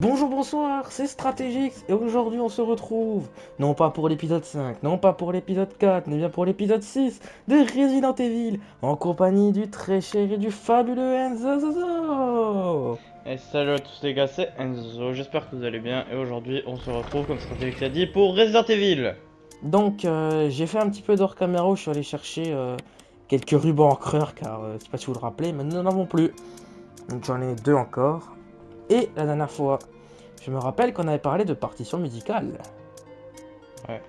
Bonjour, bonsoir, c'est Stratégix et aujourd'hui on se retrouve, non pas pour l'épisode 5, non pas pour l'épisode 4, mais bien pour l'épisode 6 de Resident Evil, en compagnie du très cher et du fabuleux Enzo. Et salut à tous les gars, c'est Enzo, j'espère que vous allez bien et aujourd'hui on se retrouve comme Stratégie a dit pour Resident Evil. Donc j'ai fait un petit peu d'hors caméra, je suis allé chercher quelques rubans encreurs car je sais pas si vous le rappelez, mais nous n'en avons plus. Donc j'en ai deux encore. Et la dernière fois, je me rappelle qu'on avait parlé de partition musicale. Ouais.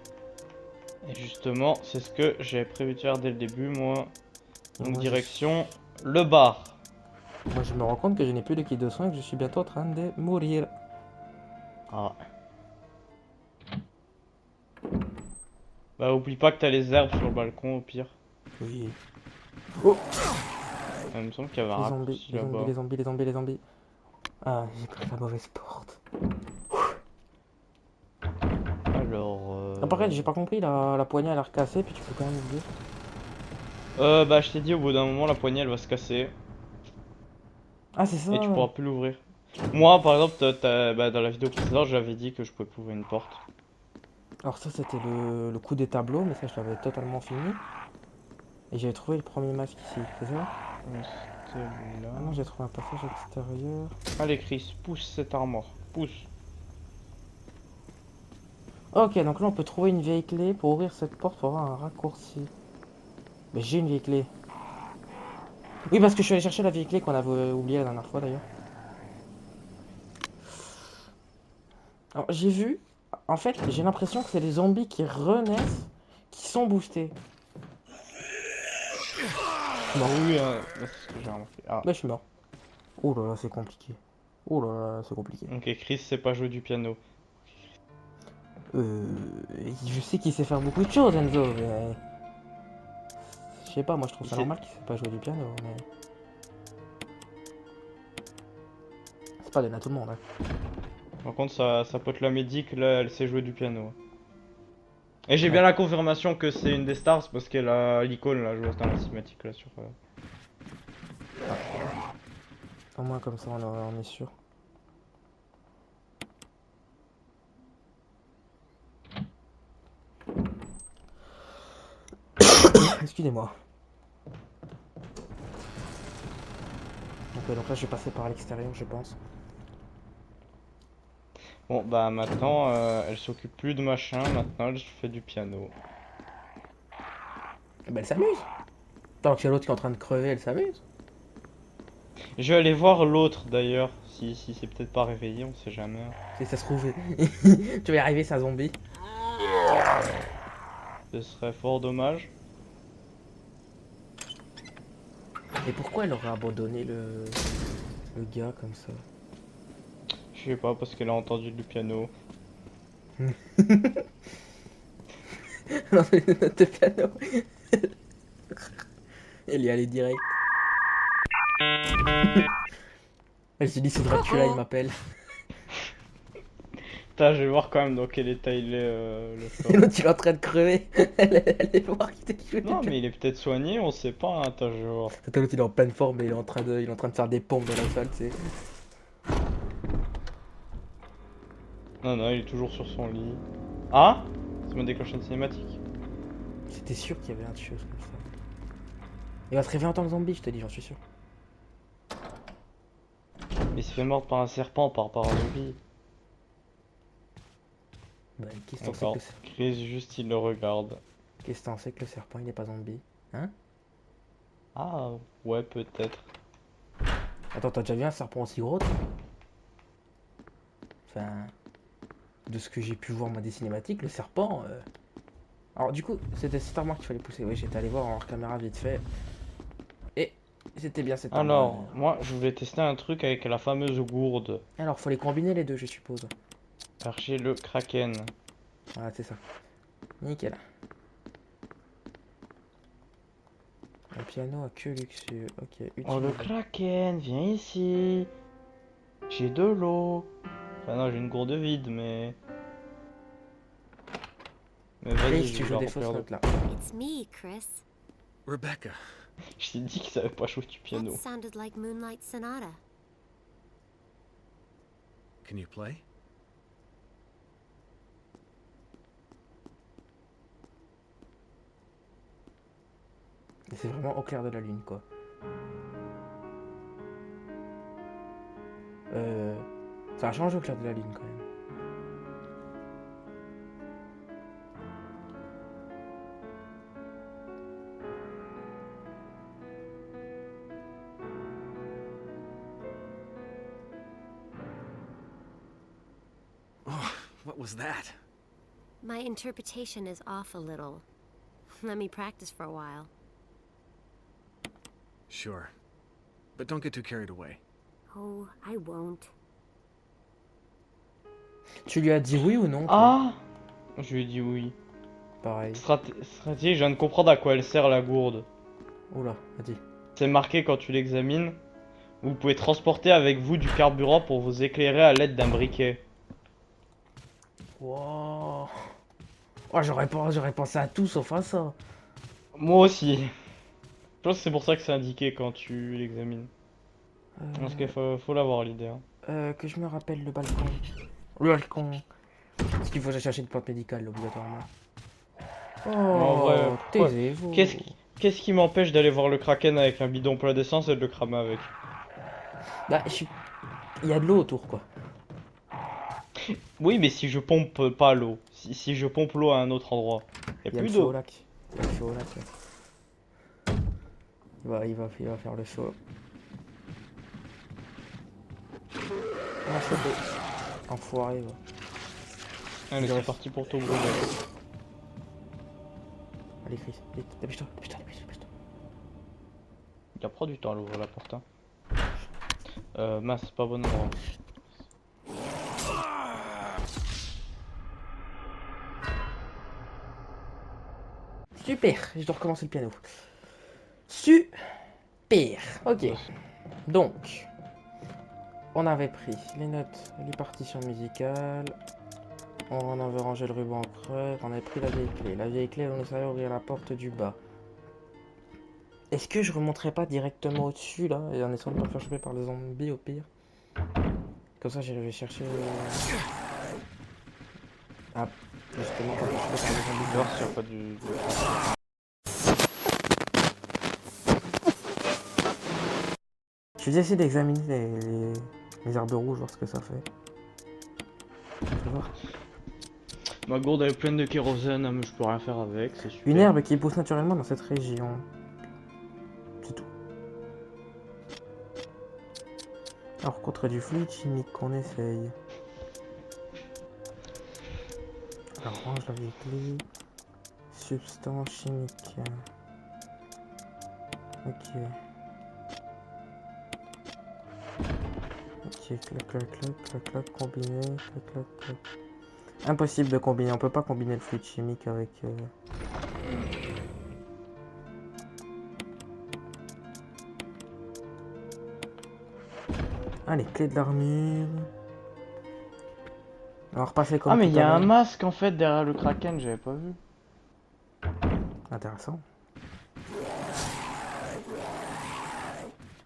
Et justement, c'est ce que j'ai prévu de faire dès le début moi. Donc Moi, direction le bar. Moi je me rends compte que je n'ai plus de kit de soin et que je suis bientôt en train de mourir. Ah. Bah oublie pas que t'as les herbes sur le balcon au pire. Oui. Oh, Il me semble qu'il y avait un les zombies, raccourci les zombies, là-bas. les zombies, les zombies, les zombies. Ah, j'ai pris la mauvaise porte. Alors Non, par contre, j'ai pas compris, la poignée a l'air cassée, puis tu peux quand même l'ouvrir. bah je t'ai dit au bout d'un moment la poignée elle va se casser Ah, c'est et tu pourras ça. plus l'ouvrir. Moi par exemple, bah, dans la vidéo précédente j'avais dit que je pouvais plus ouvrir une porte. Alors ça, c'était le coup des tableaux, mais ça, je l'avais totalement fini. Et j'avais trouvé le premier masque ici, c'est ça? C'était là. Ah non, j'ai trouvé un passage extérieur. Allez Chris, pousse cette armoire, pousse. Ok, donc là, on peut trouver une vieille clé pour ouvrir cette porte pour avoir un raccourci. Mais j'ai une vieille clé. Oui, parce que je suis allé chercher la vieille clé qu'on avait oubliée la dernière fois, d'ailleurs. Alors, j'ai vu, en fait, j'ai l'impression que c'est les zombies qui renaissent, qui sont boostés. Je suis mort. Oui, c'est ce que j'ai remarqué. Ah, Là, je suis mort. Oh là là, c'est compliqué. Oh là là, c'est compliqué. ok, Chris sait pas jouer du piano. Euh, je sais qu'il sait faire beaucoup de choses, Enzo, mais... Je sais pas, moi je trouve Il ça sait- normal qu'il sait pas jouer du piano, mais... C'est pas donné à tout le monde, hein. Par contre, sa pote la médic, là, elle sait jouer du piano. Et j'ai bien Ouais. la confirmation que c'est une des stars parce qu'elle a l'icône là, joueuse dans la cinématique là sur. Au moins comme ça, on est sûr. Excusez-moi. Donc là, je vais passer par l'extérieur, je pense. Bon, bah maintenant, elle s'occupe plus de machin, maintenant elle fait du piano. Eh ben, elle s'amuse. Tant qu'il y a l'autre qui est en train de crever, elle s'amuse. Je vais aller voir l'autre d'ailleurs, si c'est peut-être pas réveillé, on sait jamais. Si ça se trouve, tu vas y arriver, c'est un zombie. Ce serait fort dommage. Et pourquoi elle aurait abandonné le gars comme ça? Je sais pas, parce qu'elle a entendu du piano. Non, c'est une note de piano. Elle y est allée direct. Elle s'est dit, c'est Dracula, il m'appelle. Putain, je vais voir quand même dans quel état il est le Et corps. l'autre, il est en train de crever. Elle est voir qu'il était joué du Non, piano. mais il est peut-être soigné, on sait pas, hein. Attends, je vais voir. C'était l'autre, il est en pleine forme et il est en train de faire des pompes dans la salle, tu sais. Non, non, il est toujours sur son lit. Ah? Ça m'a déclenché une cinématique. C'était sûr qu'il y avait un tueur comme ça. Il va se réveiller en tant que zombie, je te dis, j'en suis sûr. Il se fait mordre par un serpent par rapport à un zombie. Bah, qu'est-ce que t'en sais D'accord. que Chris, juste il le regarde. qu'est-ce que t'en sais que le serpent, il est pas zombie? Hein? Ah, ouais, peut-être. Attends, t'as déjà vu un serpent aussi gros, toi? Enfin, de ce que j'ai pu voir moi des cinématiques, le serpent. Alors du coup, c'était cette armoire qu'il fallait pousser. Oui, j'étais allé voir en hors caméra vite fait. Et c'était bien cette armoire. Alors, moi, je voulais tester un truc avec la fameuse gourde. Alors, faut les combiner les deux, je suppose. Archer le kraken. Voilà, c'est ça. Nickel. Un piano à queue luxueux. Ok, Oh, le utilisé. kraken, viens ici. J'ai de l'eau. Enfin, non, j'ai une gourde vide, mais. Mais vas-y, Chris, je tu vais joues la des fausses remplir de... notes là. It's me, Chris. Rebecca. Je t'ai dit qu'il savait pas jouer du That piano. sounded like Moonlight Sonata. Can you play? Et c'est vraiment au clair de la lune quoi. Ça a changé au clair de la lune quand même. Oh, what was that? My interpretation is off a little. Let me practice for a while. Sure. But don't get too carried away. Oh, I won't. Tu lui as dit oui ou non toi? Ah! Je lui ai dit oui. Pareil. Stratégie, je viens de comprendre à quoi elle sert la gourde. Oula, vas-y. C'est marqué quand tu l'examines. Vous pouvez transporter avec vous du carburant pour vous éclairer à l'aide d'un briquet. Wow. Oh, j'aurais pensé à tout sauf à ça. Moi aussi. Je pense que c'est pour ça que c'est indiqué quand tu l'examines. Parce qu'il faut l'avoir l'idée. Hein. Que je me rappelle le balcon. Le balcon. Parce qu'il faut chercher une plante médicale obligatoirement. Oh, En vrai, pourquoi- taisez-vous. Qu'est-ce qui m'empêche d'aller voir le Kraken avec un bidon plein d'essence et de le cramer avec? Bah, il y a de l'eau autour quoi. Oui, mais si je pompe pas l'eau, si je pompe l'eau à un autre endroit, y a Il y a plus le feu au d'eau. lac. Il y a le feu au lac. Il va faire le feu. Ah, chopé. Enfoiré, va. Allez, Il c'est reste- parti pour ton brûler. Allez, Chris, vite, dépêche-toi, dépêche-toi, dépêche-toi. Il a pas du temps à l'ouvrir la porte. Hein. Mince, c'est pas bon endroit. Super, je dois recommencer le piano. Super. Ok. Donc, on avait pris les notes, les partitions musicales. On avait rangé le ruban creux. On avait pris la vieille clé. La vieille clé, on nous savait ouvrir la porte du bas. Est-ce que je remonterai pas directement au-dessus là et en essayant de pas me faire choper par les zombies au pire? Comme ça, je vais chercher. Ah, justement, pas me faire choper par les zombies. Voir s'il y a pas Je vais essayer d'examiner les herbes rouges, voir ce que ça fait. Je vais voir. Ma gourde elle est pleine de kérosène, mais je peux rien faire avec, c'est super. Une herbe qui pousse naturellement dans cette région. C'est tout. Alors, contre du fluide chimique qu'on essaye. Alors, range la vieille clé. Substance chimique. Ok. Ok, clac, clac, clac, clac, clac, combiné, clac, clac, clac. Impossible de combiner, on peut pas combiner le fluide chimique avec... Allez, clé de l'armure. Alors, passer comme Ah, mais tout il y a à un l'heure. masque en fait derrière le Kraken, j'avais pas vu. Intéressant.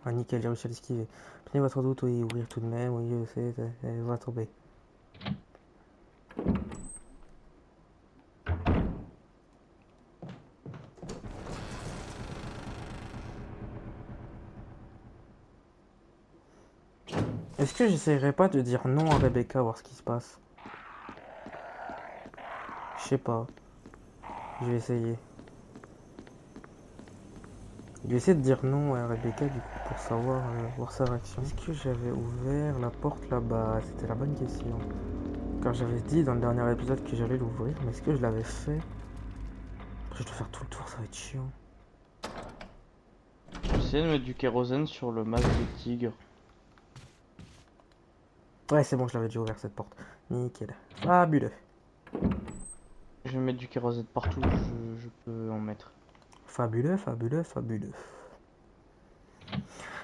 Ah, nickel, j'ai réussi à l'esquiver. Prenez votre doute, oui, ouvrir tout de même, oui, je sais, elle va tomber. Est-ce que j'essayerais pas de dire non à Rebecca, voir ce qui se passe? Je sais pas. Je vais essayer. Je vais essayer de dire non à Rebecca du coup pour savoir, voir sa réaction. Est-ce que j'avais ouvert la porte là-bas? C'était la bonne question. Car j'avais dit dans le dernier épisode que j'allais l'ouvrir, mais est-ce que je l'avais fait? Après, je dois faire tout le tour, ça va être chiant. J'essaie de mettre du kérosène sur le masque de tigre. Ouais, c'est bon, je l'avais déjà ouvert cette porte. Nickel. Fabuleux. Je vais mettre du kérosène partout, je peux en mettre. Fabuleux, fabuleux, fabuleux.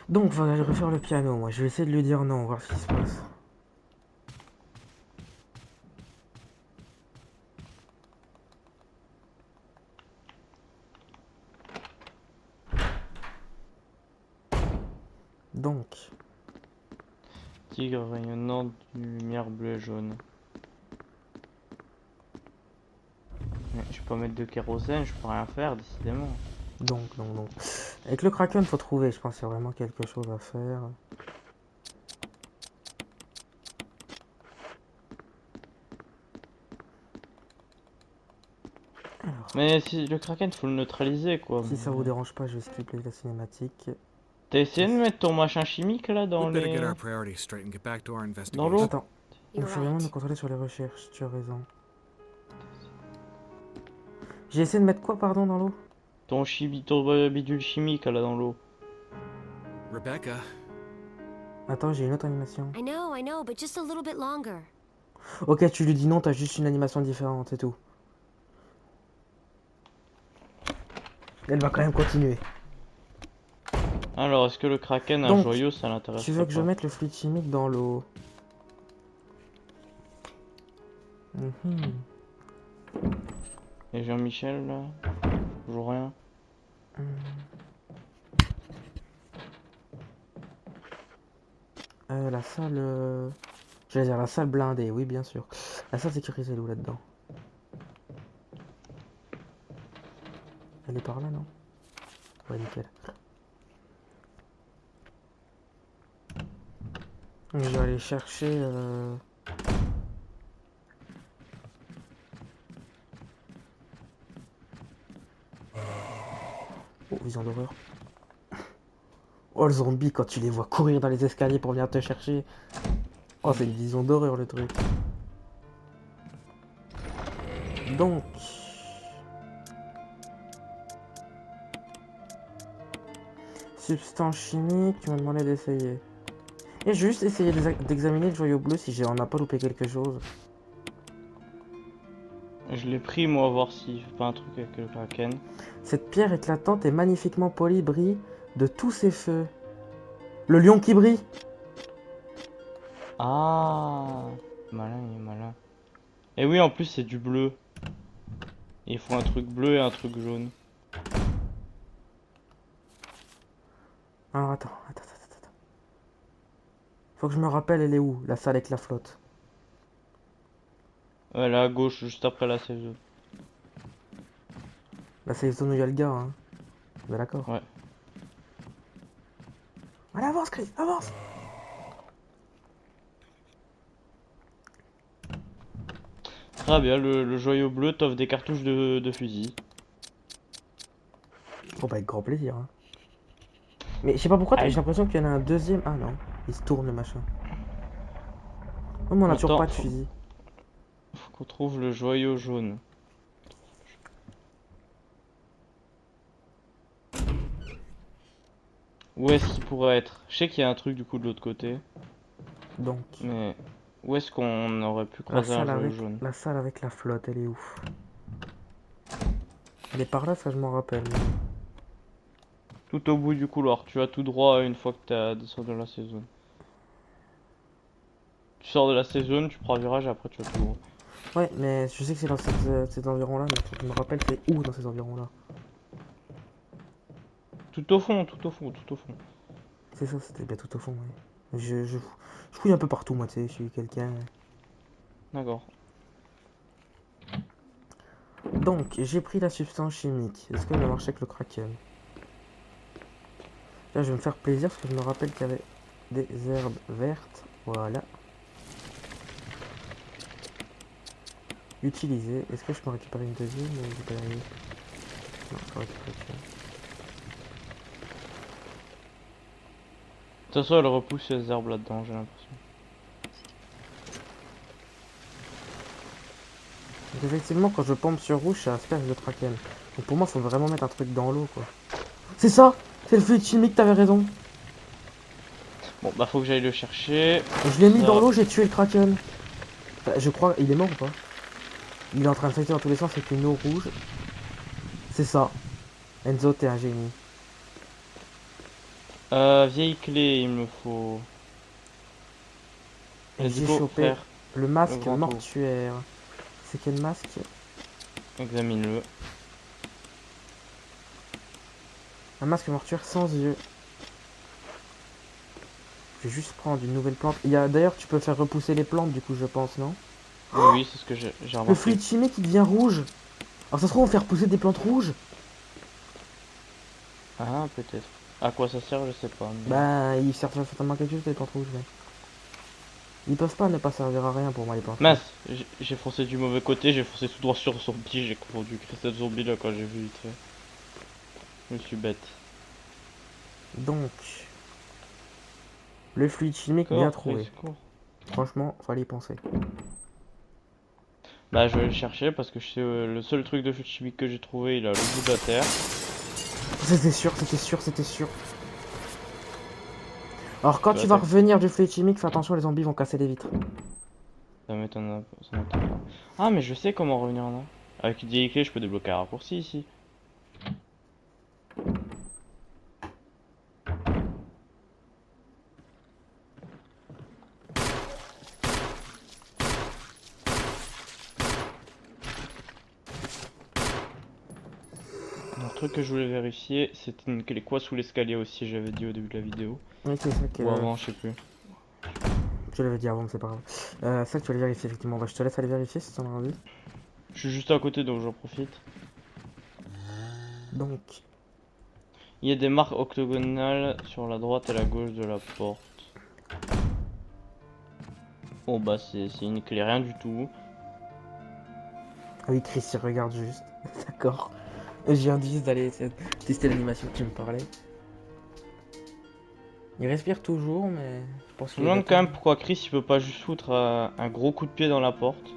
Donc, voilà, je vais refaire le piano, moi. Je vais essayer de lui dire non, voir ce qui se passe. Donc, Tigre rayonnant d'une lumière bleue et jaune. Mais je peux pas mettre de kérosène, je peux rien faire décidément. donc. Avec le Kraken, faut trouver, je pense qu'il y a vraiment quelque chose à faire. Alors, Mais si le Kraken faut le neutraliser quoi. si ça vous dérange pas, je vais skipper la cinématique. T'as essayé de mettre ton machin chimique là dans We'd better get les... our priorities straight and get back to our Dans investigation. l'eau? Attends, il You're faut vraiment me right. concentrer sur les recherches, tu as raison. J'ai essayé de mettre quoi, pardon, dans l'eau? Ton bidule chimique là dans l'eau. Rebecca, Attends, j'ai une autre animation. I know, but just a little bit longer. Ok, tu lui dis non, t'as juste une animation différente, c'est tout. Elle va quand même continuer. Alors, est-ce que le Kraken, un Donc, joyau, ça l'intéresse Tu veux que je pas? mette le fluide chimique dans l'eau? Mhm. Et Jean-Michel, là? Toujours rien. La salle... J'allais dire la salle blindée, oui, bien sûr. La salle sécurisée, elle est où là-dedans? Elle est par là, non? Ouais, nickel. Je vais aller chercher... Oh, vision d'horreur. Oh, le zombie, quand tu les vois courir dans les escaliers pour venir te chercher. Oh, c'est une vision d'horreur, le truc. Donc... Substance chimique, tu m'as demandé d'essayer. Et j'ai juste essayé d'examiner le joyau bleu si on n'a pas loupé quelque chose. Je l'ai pris, moi, voir s'il fait pas un truc avec le Kraken. Cette pierre éclatante et magnifiquement polie brille de tous ses feux. Le lion qui brille. Ah, malin, il est malin. Et oui, en plus, c'est du bleu. Il faut un truc bleu et un truc jaune. Alors attends. Faut que je me rappelle, elle est où, la salle avec la flotte? Ouais, là, à gauche, juste après la saison. Là, c'est les zones où il y a le gars, hein. Bah d'accord. Ouais. Allez, avance, Chris, avance! Très bien, le joyau bleu t'offre des cartouches de fusil. Oh bah avec grand plaisir, hein. Mais je sais pas pourquoi, Aïe. j'ai l'impression qu'il y en a un deuxième. Ah non, il se tourne le machin. Oh, mais on a toujours Attends, pas de fusil. Faut qu'on trouve le joyau jaune. Où est-ce qu'il pourrait être? Je sais qu'il y a un truc du coup de l'autre côté. Donc, Mais où est-ce qu'on aurait pu croiser un joyau jaune? la salle avec la flotte, elle est où? Elle est par là, ça je m'en rappelle. Tout au bout du couloir, tu vas tout droit une fois que t'as descendu de la saison. Tu sors de la saison, tu prends un virage et après tu vas tout droit. Ouais, mais je sais que c'est dans ces environs-là, mais faut que je me rappelle c'est où dans ces environs-là. Tout au fond, tout au fond, tout au fond. C'est ça, c'était bien tout au fond, ouais. Je fouille un peu partout, moi, tu sais, je suis quelqu'un. D'accord. Donc, j'ai pris la substance chimique. Est-ce qu'elle va marcher avec le Kraken? Là, je vais me faire plaisir parce que je me rappelle qu'il y avait des herbes vertes. Voilà. Utiliser. Est-ce que je peux récupérer une deuxième ou je peux y arriver? Non, je peux récupérer ça. De toute façon, elle repousse les herbes là-dedans, j'ai l'impression. Donc, effectivement, quand je pompe sur rouge, ça asperge le Kraken. Donc pour moi, faut vraiment mettre un truc dans l'eau, quoi. C'est ça! C'est le fluide chimique, t'avais raison. Bon, bah faut que j'aille le chercher. Je l'ai mis Ça. dans l'eau, j'ai tué le Kraken. Enfin, je crois, il est mort ou pas? Il est en train de sauter dans tous les sens avec une eau rouge. C'est ça. Enzo, t'es un génie. Vieille clé, il me faut. Et Let's j'ai go, chopé frère. le masque grand tour. mortuaire. C'est quel masque? Examine-le. Un masque mortuaire sans yeux. Je vais juste prendre une nouvelle plante. D'ailleurs, tu peux faire repousser les plantes, du coup, je pense, non? Oui, oui, c'est ce que j'ai Le remarqué. fluide chimique, il devient rouge. Alors, ça se trouve, on fait repousser des plantes rouges. Ah, peut-être. À quoi ça sert, je sais pas. mais- Bah, ils servent certainement à quelque chose, les plantes rouges, mais... Ils peuvent pas ne pas servir à rien pour moi, les plantes rouges. Mince, j'ai foncé du mauvais côté, j'ai foncé tout droit sur zombie, j'ai confondu Christophe Zombie là quand j'ai vu vite fait. Je me suis bête. Donc... Le fluide chimique, bien trouvé. Secours. Franchement, fallait y penser. Bah, je vais le chercher parce que je sais, le seul truc de feu chimique que j'ai trouvé, il est à l'autre bout de la terre. C'était sûr, c'était sûr, c'était sûr. Alors, quand Bah, tu vas attends. revenir du fluide chimique, fais attention, les zombies vont casser les vitres. Ça m'étonne pas. Ah, mais je sais comment revenir là. Avec une vieille clé, je peux débloquer un raccourci ici. Un truc que je voulais vérifier, c'était une clé quoi sous l'escalier aussi, j'avais dit au début de la vidéo. Oui, c'est ça que... Ou avant, je sais plus. Je l'avais dit avant, mais c'est pas grave. Ça que tu vas aller vérifier, effectivement. Bah, je te laisse aller vérifier si t'en as envie. Je suis juste à côté donc j'en profite. Donc, Il y a des marques octogonales sur la droite et la gauche de la porte. Oh bah c'est une clé rien du tout. ah oui, Chris, il regarde juste. D'accord. Je viens juste d'aller essayer de tester l'animation que tu me parlais. Il respire toujours, mais je pense Je qu'il me est demande quand même détendu. pourquoi Chris il peut pas juste foutre un gros coup de pied dans la porte.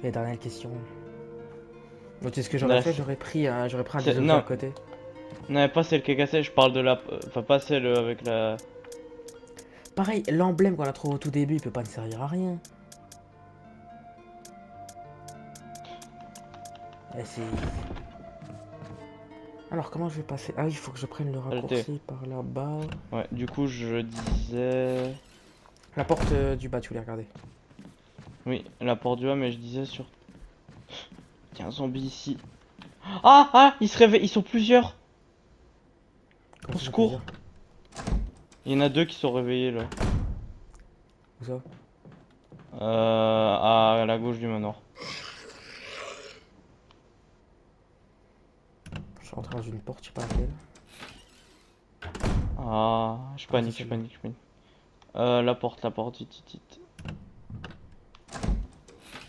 Et dernière question. Donc, c'est ce que j'aurais Ouais, fait, j'aurais pris un des objets non, à côté. non, pas celle qui est cassée, je parle de la. Enfin, pas celle avec la. Pareil, l'emblème qu'on a trouvé au tout début, il peut pas me servir à rien. Et c'est... Alors, comment je vais passer? Ah oui, il faut que je prenne le raccourci par là-bas. Ouais, du coup, je disais. La porte du bas, tu voulais regarder. Oui, la porte du bas, mais je disais sur. Il y a un zombie ici. Ah, ah, ils se réveillent, ils sont plusieurs. Comme Au ça, secours. je peux dire. Il y en a deux qui sont réveillés là. Où ça? À la gauche du manoir. Je suis rentré dans une porte, je sais pas laquelle. Ah, je panique, c'est je celle-là. panique, je panique. La porte, vite, vite, vite.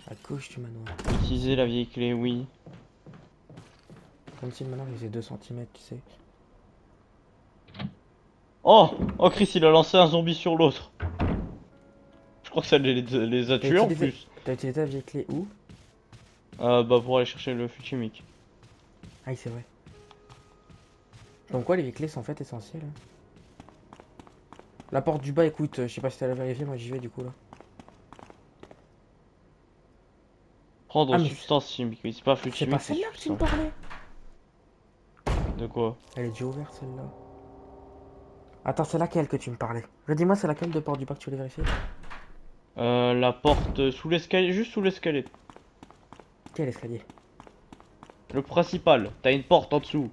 À gauche du manoir. Utiliser la vieille clé, oui. Comme si le manoir il faisait 2 centimètres, tu sais. Oh! Oh, Chris, il a lancé un zombie sur l'autre. Je crois que ça les a tués en plus. T'as utilisé la vieille clé où? Bah, pour aller chercher le fluide chimique. Ah oui, c'est vrai. Donc quoi, les vieilles clés sont en fait essentielles. Hein. La porte du bas, écoute, je sais pas si t'as la vérifier, moi j'y vais du coup là. Prendre Ah, mais substance chimique. Oui, c'est pas fluide c'est pas chimique, c'est celle-là que tu me substance. parlais. De quoi? Elle est déjà ouverte celle-là. Attends, c'est laquelle que tu me parlais? Redis-moi, c'est laquelle de porte du bas que tu voulais vérifier? La porte sous l'escalier, juste sous l'escalier. Quel escalier? Le principal, t'as une porte en dessous.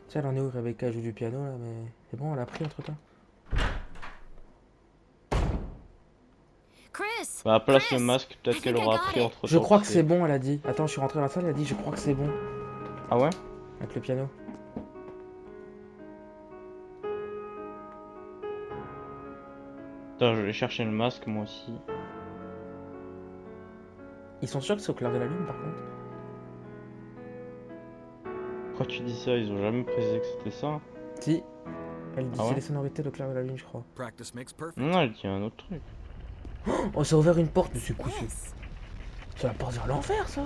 Tiens, elle en est où Rebecca joue du piano là, mais c'est bon, on l'a pris entre temps. Chris! Bah, place le Chris! masque, peut-être I qu'elle think I aura got appris it. entre temps. Je crois que c'est bon, elle a dit. Attends, je suis rentré dans la salle, elle a dit je crois que c'est bon. Ah ouais? Avec le piano. Attends, je vais chercher le masque moi aussi. Ils sont sûrs que c'est au clair de la lune par contre. Pourquoi tu dis ça? Ils ont jamais précisé que c'était ça. Si. Elle dit Ah c'est ouais? les sonorités de clair de la lune, je crois. Practice makes perfect. Non, elle dit un autre truc. Oh, ça a ouvert une porte, mais c'est quoi ça? Yes. C'est la porte vers l'enfer ça.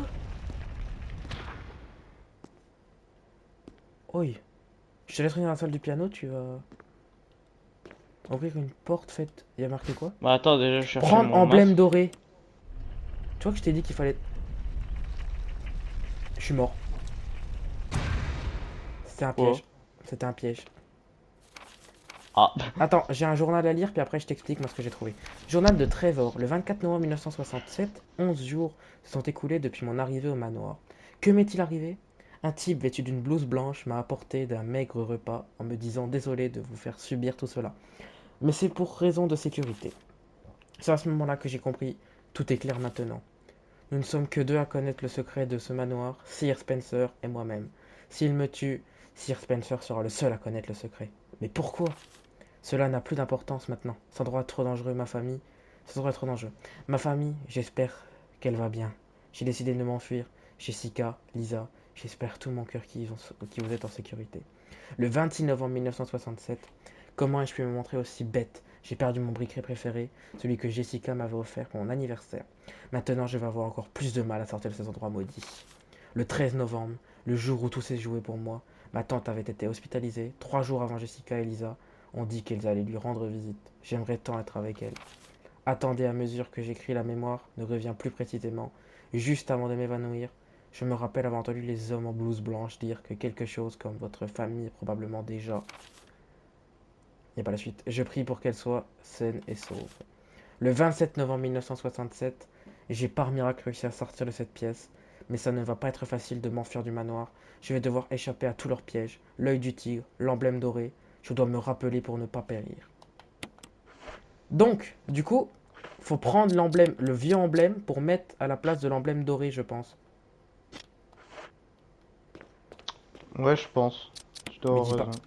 Oi. Je te laisse rentrer dans la salle du piano, tu vas ouvrir une porte faite. Il y a marqué quoi? Bah attends, déjà je cherche Prendre mon emblème masque. doré. Tu vois que je t'ai dit qu'il fallait. Je suis mort. C'était un Quoi? piège. C'était un piège. Ah, Attends, j'ai un journal à lire, puis après je t'explique moi ce que j'ai trouvé. Journal de Trevor, le 24 novembre 1967, 11 jours se sont écoulés depuis mon arrivée au manoir. Que m'est-il arrivé? Un type vêtu d'une blouse blanche m'a apporté d'un maigre repas en me disant désolé de vous faire subir tout cela. Mais c'est pour raison de sécurité. C'est à ce moment-là que j'ai compris, tout est clair maintenant. Nous ne sommes que deux à connaître le secret de ce manoir, Sir Spencer et moi-même. S'il me tue, Sir Spencer sera le seul à connaître le secret. Mais pourquoi? Cela n'a plus d'importance maintenant. Ça doit être trop dangereux, ma famille. Ça doit être trop dangereux. Ma famille, j'espère qu'elle va bien. J'ai décidé de m'enfuir. Jessica, Lisa, j'espère tout mon cœur que vous êtes en sécurité. Le 26 novembre 1967, comment ai-je pu me montrer aussi bête? J'ai perdu mon briquet préféré, celui que Jessica m'avait offert pour mon anniversaire. Maintenant, je vais avoir encore plus de mal à sortir de cet endroit maudit. Le 13 novembre, le jour où tout s'est joué pour moi, ma tante avait été hospitalisée. 3 jours avant Jessica et Lisa ont dit qu'elles allaient lui rendre visite. J'aimerais tant être avec elle. Attendez à mesure que j'écris la mémoire ne revient plus précisément. Juste avant de m'évanouir, je me rappelle avoir entendu les hommes en blouse blanche dire que quelque chose comme votre famille est probablement déjà... Il n'y a pas la suite. Je prie pour qu'elle soit saine et sauve. Le 27 novembre 1967, j'ai par miracle réussi à sortir de cette pièce, mais ça ne va pas être facile de m'enfuir du manoir. Je vais devoir échapper à tous leurs pièges, l'œil du tigre, l'emblème doré. Je dois me rappeler pour ne pas périr. Donc, du coup, faut prendre l'emblème, le vieux emblème, pour mettre à la place de l'emblème doré, je pense. Ouais, je pense. Je dois Mais avoir dis pas. raison.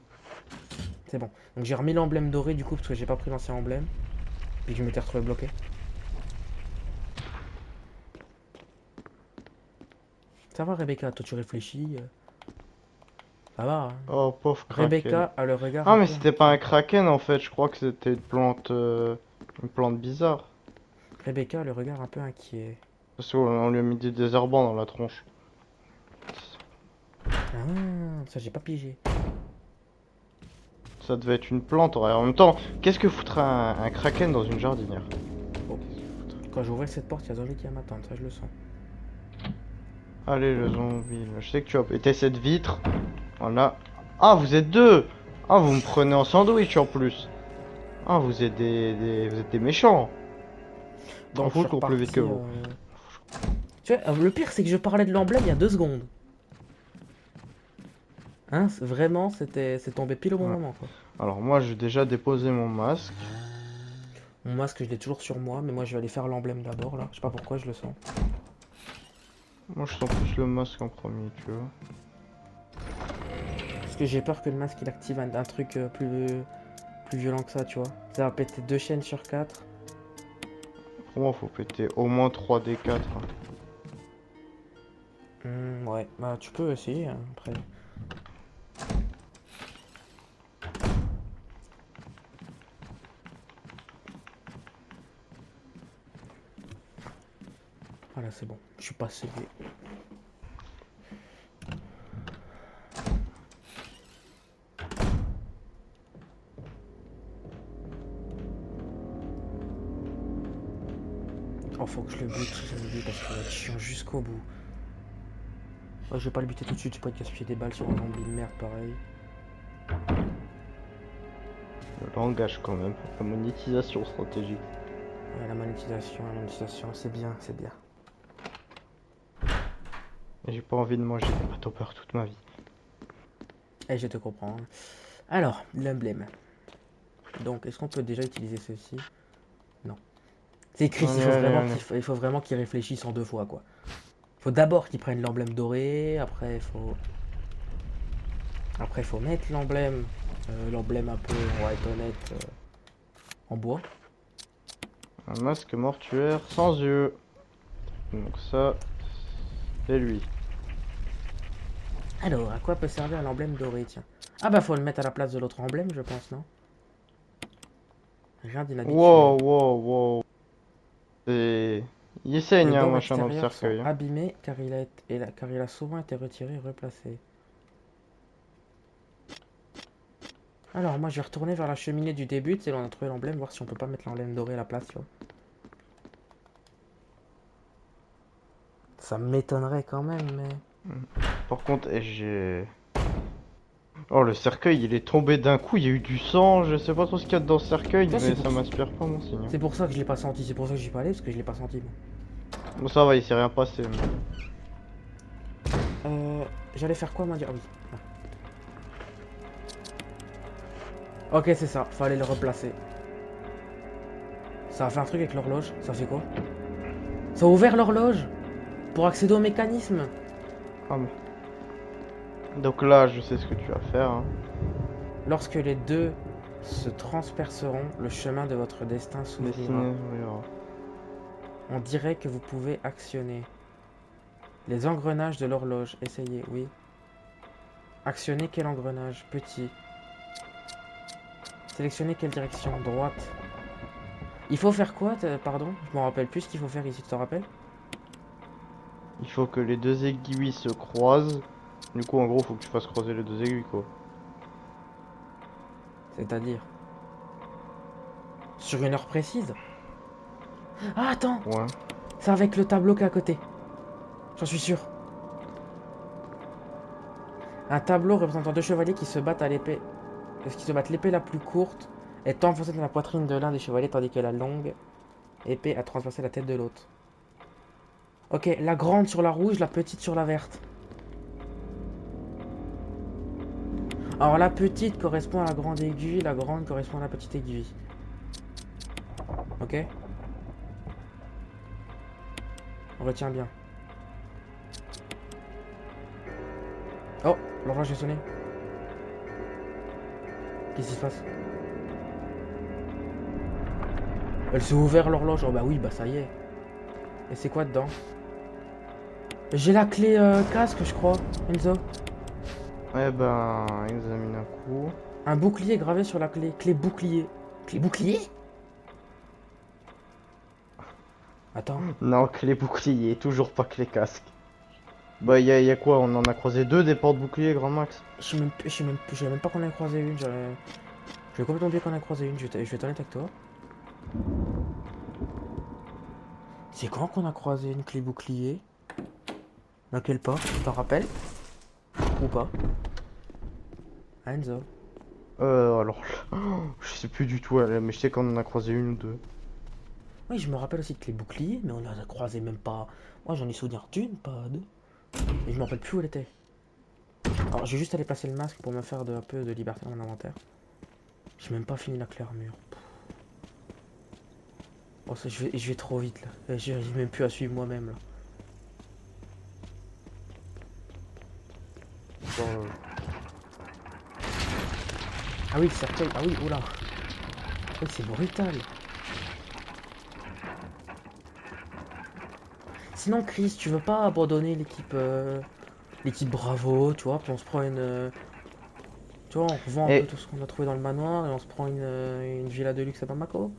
C'est bon. Donc j'ai remis l'emblème doré du coup parce que j'ai pas pris l'ancien emblème. Puis que je m'étais retrouvé bloqué. Ça va Rebecca, toi tu réfléchis. Ça va. Hein. Oh, pauvre Kraken. Rebecca a le regard. Ah, un mais peu c'était pas un Kraken en fait, je crois que c'était une plante bizarre. Rebecca a le regard un peu inquiet. Parce qu'on lui a mis des désherbants dans la tronche. Ah, ça j'ai pas pigé. Ça devait être une plante. Ouais. En même temps, qu'est-ce que foutrait un Kraken dans une jardinière? Quand j'ouvrais cette porte, il y a Zombie qui va m'attendre, ça je le sens. Allez, le zombie. Je sais que tu as pété cette vitre. Voilà. Ah, vous êtes deux! Ah, vous me prenez en sandwich en plus. Ah, vous êtes vous êtes des méchants. Donc Faut que je cours plus vite que vous. Tu vois, le pire c'est que je parlais de l'emblème il y a 2 secondes. Hein, vraiment, c'est tombé pile au bon Ouais. moment quoi. Alors moi, j'ai déjà déposé mon masque. Mon masque, je l'ai toujours sur moi, mais moi je vais aller faire l'emblème d'abord là. Je sais pas pourquoi je le sens. Moi, je sens plus le masque en premier, tu vois. Parce que j'ai peur que le masque il active un truc plus violent que ça, tu vois. Ça va péter 2 chaînes sur 4. Pour moi, faut péter au moins 3d4. Ouais, bah tu peux essayer hein, après. Voilà, c'est bon, je suis passé. Oh, faut que je le bute si je le bute parce qu'il va être chiant jusqu'au bout. Ouais, je vais pas le buter tout de suite, je peux pas gaspiller des balles sur un zombie de merde pareil. Le langage quand même. La monétisation stratégique. Ouais, la monétisation, c'est bien, c'est bien. Et j'ai pas envie de manger des pâtes au beurre toute ma vie. Et je te comprends. Alors, l'emblème. Donc, est-ce qu'on peut déjà utiliser ceci? Non. C'est écrit, il faut vraiment qu'ils réfléchissent en 2 fois, quoi. Faut d'abord qu'ils prennent l'emblème doré, après il faut mettre l'emblème un peu, on va être honnête, en bois. Un masque mortuaire sans yeux. Donc ça, c'est lui. Alors, à quoi peut servir l'emblème doré, tiens? Ah bah faut le mettre à la place de l'autre emblème, je pense, non? Rien d'inhabituel. Wow. C'est... Il saigne, Les hein, bords machin dans le extérieurs sont cercueil. Hein. abîmés car il a souvent été retiré et replacé. Alors moi je vais retourner vers la cheminée du début, c'est là on a trouvé l'emblème, voir si on peut pas mettre l'emblème doré à la place, tu vois. Ça m'étonnerait quand même, mais... Par contre, j'ai... Oh, le cercueil, il est tombé d'un coup, il y a eu du sang, je sais pas trop ce qu'il y a dans ce cercueil, Ça, mais ça m'inspire pas mon signe. C'est pour ça que je l'ai pas senti, c'est pour ça que j'y suis pas allé, parce que je l'ai pas senti, moi. Bon, ça va, il s'est rien passé. Mais... J'allais faire quoi, moi? Ah oui. Ah. Ok, c'est ça. Fallait le replacer. Ça a fait un truc avec l'horloge. Ça fait quoi? Ça a ouvert l'horloge pour accéder au mécanisme. Ah, mais- Donc là, je sais ce que tu vas faire. Hein. Lorsque les deux se transperceront, le chemin de votre destin s'ouvrira. Dessiner, oui, On dirait que vous pouvez actionner les engrenages de l'horloge. Essayez, oui. Actionner quel engrenage? Petit. Sélectionner quelle direction? Droite. Il faut faire quoi? Pardon, je m'en rappelle plus ce qu'il faut faire ici, tu t'en rappelles? Il faut que les deux aiguilles se croisent. Du coup, en gros, faut que tu fasses croiser les deux aiguilles, quoi. C'est-à-dire sur une heure précise? Ah, attends! Ouais. C'est avec le tableau qui est à côté. J'en suis sûr. Un tableau représentant deux chevaliers qui se battent à l'épée. Qui se battent l'épée la plus courte est enfoncée dans la poitrine de l'un des chevaliers tandis que la longue épée a transpercé la tête de l'autre. Ok, la grande sur la rouge, la petite sur la verte. Alors la petite correspond à la grande aiguille, la grande correspond à la petite aiguille. Ok? On retient bien. Oh, l'horloge est sonné. Qu'est-ce qui se passe? Elle s'est ouverte l'horloge. Oh bah oui, bah ça y est. Et c'est quoi dedans? J'ai la clé casque, je crois, Enzo. Eh ben, il nous a mis un coup. Un bouclier gravé sur la clé. Clé bouclier. Clé bouclier? Attends. Non, clé bouclier, toujours pas clé casque. Bah, y a quoi? On en a croisé deux des portes boucliers, grand max. Je savais même pas qu'on en a croisé une. J'ai complètement oublié qu'on en a croisé une. Je vais être honnête avec toi. C'est quand qu'on a croisé une clé bouclier? Dans quel pas? Tu t'en rappelles? Ou pas? Enzo. Alors, je sais plus du tout, mais je sais qu'on en a croisé une ou deux. Oui, je me rappelle aussi de clé bouclier, mais on en a croisé même pas. Moi, j'en ai souvenir d'une, pas deux. Et je me rappelle plus où elle était. Alors, je vais juste aller placer le masque pour me faire un peu de liberté dans mon inventaire. J'ai même pas fini la clé armure. Oh, je vais trop vite là. J'arrive même plus à suivre moi-même là. Genre, Ah oui, le cercueil. Ah oui, oula. Oui, c'est brutal. Sinon, Chris, tu veux pas abandonner l'équipe Bravo, tu vois, puis on se prend une. Tu vois, on revend un peu Et tout ce qu'on a trouvé dans le manoir et on se prend une villa de luxe à Bamako.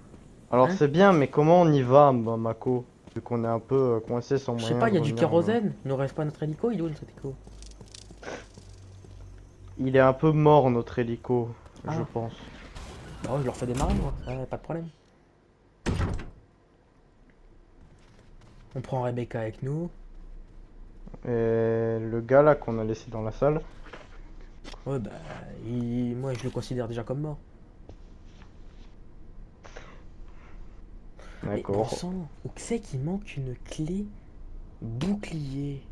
alors Hein? c'est bien, mais comment on y va, Mako? Vu qu'on est un peu coincé sans Je sais moyen pas, de il y a du revenir. kérosène. Il nous reste pas notre hélico, il est où notre hélico? Il est un peu mort notre hélico, je Ah, pense. bah ouais, je leur fais démarrer moi, ouais, pas de problème. On prend Rebecca avec nous. Et le gars là qu'on a laissé dans la salle, Ouais, bah, moi je le considère déjà comme mort. Mais bon d'accord. sang, où que c'est qu'il manque une clé bouclier?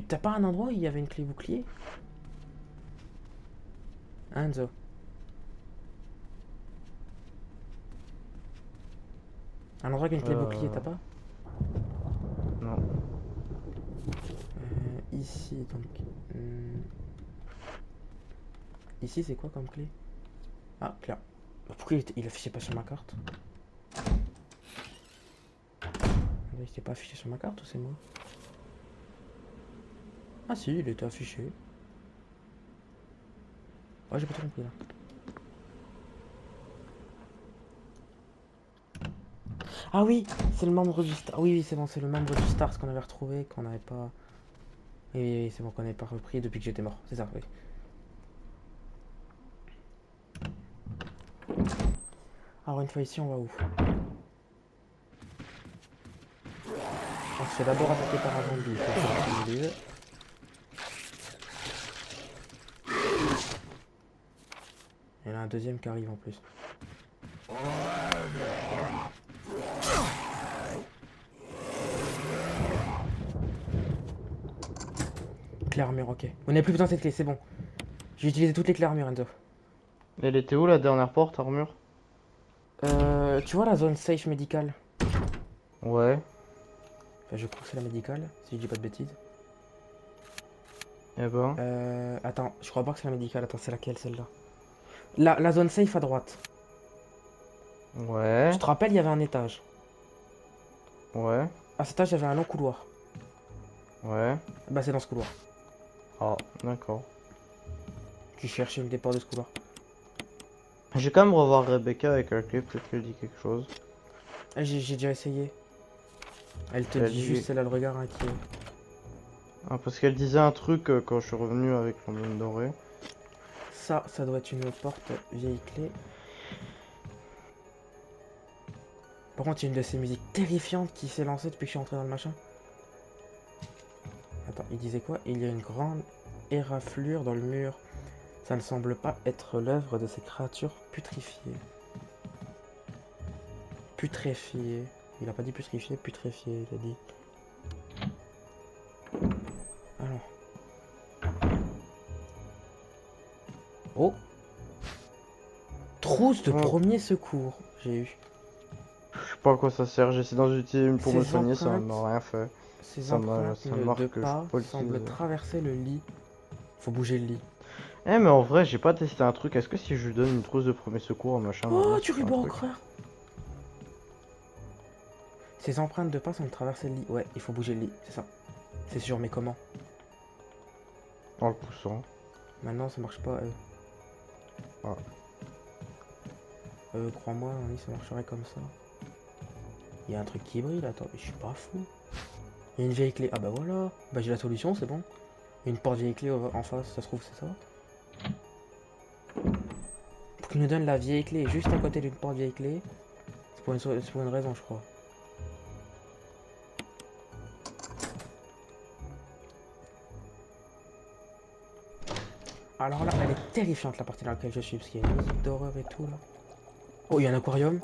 T'as pas un endroit où il y avait une clé bouclier? Hein, Enzo? Un endroit avec une clé bouclier, t'as pas? Non. Ici, donc. Ici, c'est quoi comme clé? Ah, clair. Pourquoi il affichait pas sur ma carte? Il était pas affiché sur ma carte ou c'est moi? Ah si, il était affiché. Ouais, j'ai pas tout compris là. Ah oui, c'est le membre du Star. Oui, oui, c'est bon, c'est le membre du Stars qu'on avait retrouvé, qu'on n'avait pas. Oui, oui, oui, c'est bon, qu'on n'avait pas repris depuis que j'étais mort. C'est ça, oui. Alors, une fois ici, on va où? On se fait d'abord attaquer par un zombie. Il faut que je l'utilise. Il y en a un deuxième qui arrive en plus. clé armure, ok. On n'a plus besoin de cette clé, c'est bon. J'ai utilisé toutes les clés armure, Enzo. Elle était où la dernière porte, armure? Tu vois la zone safe médicale? Ouais. Enfin, je crois que c'est la médicale, si je dis pas de bêtises. Eh ben. Attends, je crois pas que c'est la médicale. Attends, c'est laquelle celle-là? La zone safe à droite. Ouais. Tu te rappelles, il y avait un étage. Ouais. À cet étage, il y avait un long couloir. Ouais. Bah, c'est dans ce couloir. Ah, d'accord. Tu cherches une des portes de ce couloir. Je vais quand même revoir Rebecca avec la clé, peut-être qu'elle dit quelque chose. Ah, j'ai déjà essayé. Elle te Elle dit dit... juste, elle a le regard inquiet. Ah, parce qu'elle disait un truc quand je suis revenu avec l'emblème doré. Ça doit être une porte vieille clé. Par contre, il y a une de ces musiques terrifiantes qui s'est lancée depuis que je suis entré dans le machin. Attends, il disait quoi? Il y a une grande éraflure dans le mur. Ça ne semble pas être l'œuvre de ces créatures putréfiées. Putréfiées. Il a pas dit putréfié, putréfié, il a dit. Alors. Oh! Trousse de Oh. premier secours, j'ai eu. Je sais pas à quoi ça sert, j'essaie d'en utiliser une pour me Ces soigner, ça empreintes- m'a rien fait. Ces Ça empreintes marque de que je pas peux pas semblent l'utiliser. traverser le lit. Faut bouger le lit. Eh mais en vrai, j'ai pas testé un truc. Est-ce que si je lui donne une trousse de premier secours, un machin, Oh, maintenant, du ça fait un ruban au truc? creux! Ces empreintes de pas semblent traverser le lit. Ouais, il faut bouger le lit, c'est ça. C'est sûr, mais comment? En le poussant. Maintenant, ça marche pas. Ah. Crois-moi, un lit, ça marcherait comme ça. Il y a un truc qui brille, attends, je suis pas fou. Il y a une vieille clé. Ah bah voilà. Bah j'ai la solution, c'est bon. Il y a une porte vieille clé en face, ça se trouve, c'est ça. Pour qu'il nous donne la vieille clé juste à côté d'une porte vieille clé. C'est pour une raison, je crois. Alors là, elle est terrifiante la partie dans laquelle je suis, parce qu'il y a une musique d'horreur et tout là. Oh, il y a un aquarium.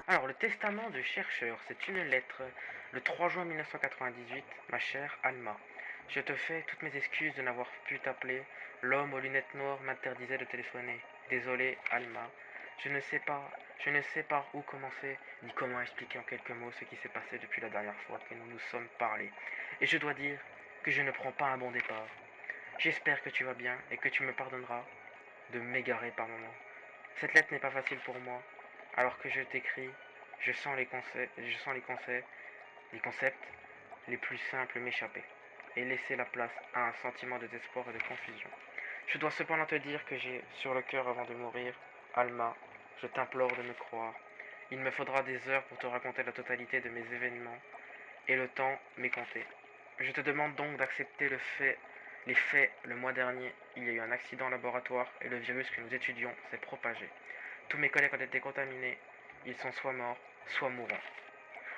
Alors, le testament de chercheur, c'est une lettre. Le 3 juin 1998, ma chère Alma. Je te fais toutes mes excuses de n'avoir pu t'appeler. L'homme aux lunettes noires m'interdisait de téléphoner. Désolé, Alma. Je ne sais par où commencer, ni comment expliquer en quelques mots ce qui s'est passé depuis la dernière fois que nous nous sommes parlé. Et je dois dire que je ne prends pas un bon départ. J'espère que tu vas bien et que tu me pardonneras de m'égarer par moments. Cette lettre n'est pas facile pour moi. Alors que je t'écris, je sens les concepts les plus simples m'échapper et laisser la place à un sentiment de désespoir et de confusion. Je dois cependant te dire que j'ai sur le cœur avant de mourir. Alma, je t'implore de me croire. Il me faudra des heures pour te raconter la totalité de mes événements et le temps m'est compté. Je te demande donc d'accepter les faits. Le mois dernier, il y a eu un accident en laboratoire et le virus que nous étudions s'est propagé. Tous mes collègues ont été contaminés. Ils sont soit morts, soit mourants.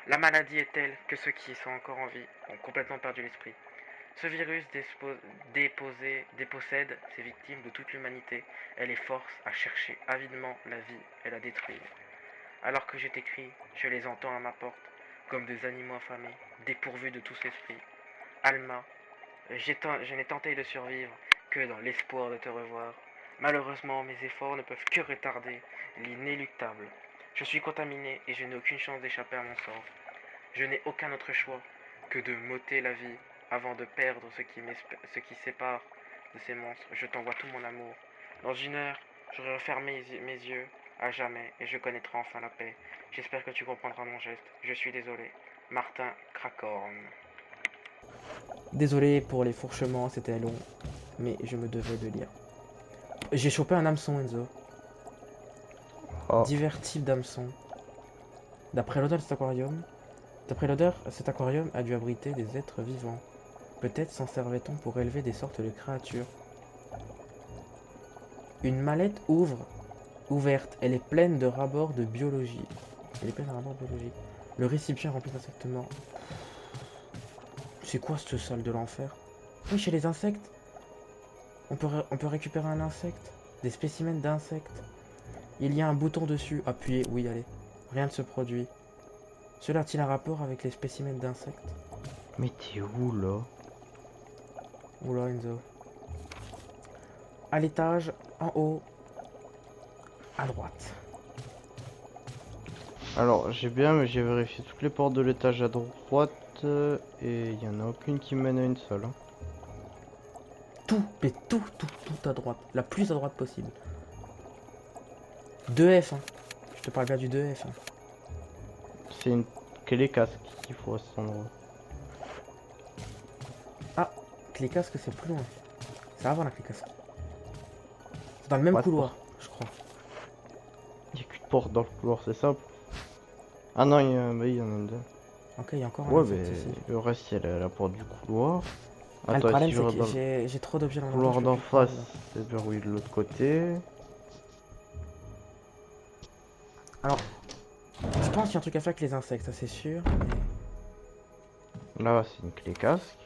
La maladie est telle que ceux qui sont encore en vie ont complètement perdu l'esprit. Ce virus dépossède ses victimes de toute l'humanité et les force à chercher avidement la vie et la détruire. Alors que je t'écris, je les entends à ma porte, comme des animaux affamés, dépourvus de tout esprit. Alma, je n'ai tenté de survivre que dans l'espoir de te revoir. Malheureusement, mes efforts ne peuvent que retarder l'inéluctable. Je suis contaminé et je n'ai aucune chance d'échapper à mon sort. Je n'ai aucun autre choix que de m'ôter la vie avant de perdre ce qui sépare de ces monstres. Je t'envoie tout mon amour. Dans une heure, j'aurai refermé mes yeux à jamais et je connaîtrai enfin la paix. J'espère que tu comprendras mon geste. Je suis désolé. Martin Cracorn. Désolé pour les fourchements, c'était long, mais je me devais de lire. J'ai chopé un hameçon, Enzo. Oh. Divers types d'hameçons. D'après l'odeur de cet aquarium, cet aquarium a dû abriter des êtres vivants. Peut-être s'en servait-on pour élever des sortes de créatures. Une mallette ouverte. Elle est pleine de rapports de biologie. Le récipient est rempli d'insectes morts. C'est quoi cette salle de l'enfer? Oui, chez les insectes. On peut récupérer un insecte. Des spécimens d'insectes. Il y a un bouton dessus. Appuyez. Oui, allez. Rien ne se produit. Cela a-t-il un rapport avec les spécimens d'insectes? Mais t'es où là? Oula, Enzo. À l'étage, en haut, à droite. Alors, j'ai vérifié toutes les portes de l'étage à droite et il y en a aucune qui mène à une seule, hein. Tout, mais tout à droite. La plus à droite possible. 2F, hein. Je te parle bien du 2F, hein. C'est une clé casque qu'il faut à cet endroit. Clé casque, c'est plus loin. C'est avant la clé casque. C'est dans le même Ouais, couloir, je crois. Il n'y a qu'une porte dans le couloir, c'est simple. Ah non, bah, il y en a une deux. Ok, il y a encore un Ouais, insecte mais ici. le reste, il y a la porte du couloir. Ah, le Attends, problème, si je c'est regarde que dans le j'ai trop d'objets dans mon couloir dos, je d'en peux plus prendre, face, là. c'est verrouillé de l'autre côté. Alors, je pense qu'il y a un truc à faire avec les insectes, ça c'est sûr. Là, c'est une clé casque.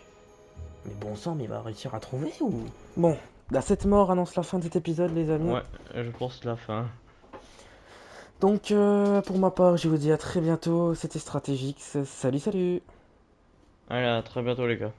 Mais bon sang, mais il va réussir à trouver ou... Bon, bah, cette mort annonce la fin de cet épisode, les amis. Ouais, je pense la fin. Donc, pour ma part, je vous dis à très bientôt. C'était Stratégique. Salut, salut! Allez, à très bientôt, les gars.